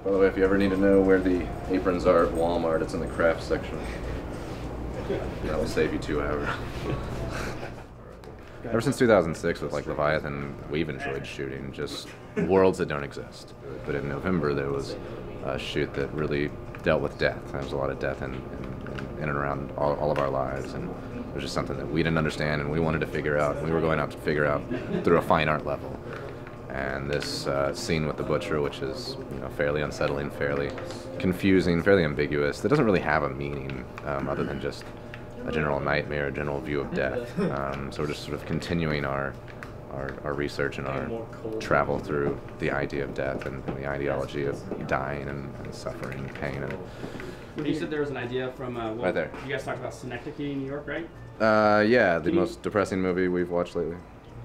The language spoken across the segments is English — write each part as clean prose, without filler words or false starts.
By the way, if you ever need to know where the aprons are at Walmart, it's in the craft section. That will save you 2 hours. Ever since 2006 with like Leviathan, we've enjoyed shooting just worlds that don't exist. But in November there was a shoot that really dealt with death. There was a lot of death in and around all of our lives, and it was just something that we didn't understand and we wanted to figure out. We were going out to figure out through a fine art level. And this scene with the butcher, which is fairly unsettling, fairly confusing, fairly ambiguous, that doesn't really have a meaning other than just a general nightmare, a general view of death. So we're just sort of continuing our research and our travel through the idea of death and the ideology of dying and suffering and pain. And you said there was an idea from right there. You guys talked about Synecdoche, New York, right? Yeah, the most depressing movie we've watched lately.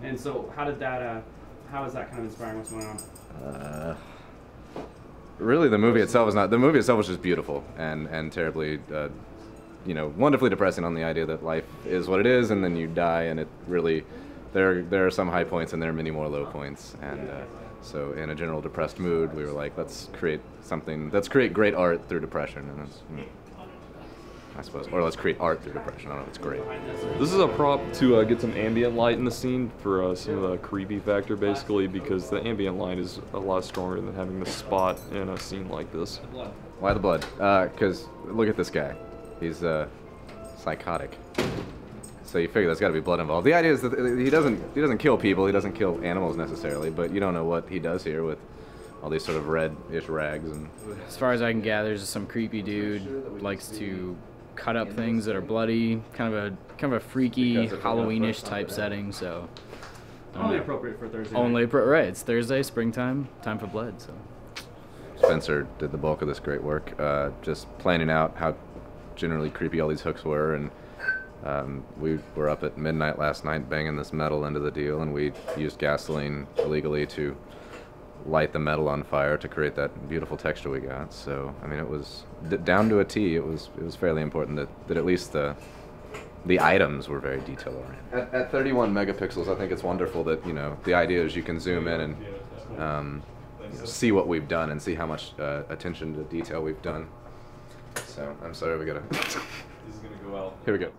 And so, how did that? How is that kind of inspiring what's going on? Really, the movie itself is not. The movie itself was just beautiful and terribly, wonderfully depressing on the idea that life is what it is, and then you die, and it really, there are some high points and there are many more low points, and so in a general depressed mood, we were like, let's create great art through depression, and that's, I suppose, or let's create art through depression. I don't know, it's great. This is a prop to get some ambient light in the scene for some of the creepy factor, basically, because the ambient light is a lot stronger than having the spot in a scene like this. Why the blood? Because look at this guy. He's psychotic. So you figure there's got to be blood involved. The idea is that he doesn't kill people, he doesn't kill animals necessarily, but you don't know what he does here with all these sort of red-ish rags. And as far as I can gather, there's some creepy dude likes to cut up things that are bloody, kind of a freaky Halloweenish type setting. So only appropriate for Thursday. Right. It's Thursday, springtime, time for blood. So Spencer did the bulk of this great work, just planning out how generally creepy all these hooks were, and we were up at midnight last night banging this metal into the deal, and we used gasoline illegally to light the metal on fire to create that beautiful texture we got. So I mean, it was down to a T. It was fairly important that at least the items were very detail oriented. At 31 megapixels, I think it's wonderful that the idea is you can zoom in and see what we've done and see how much attention to detail we've done. So I'm sorry, we gotta. This is gonna go out. Here we go.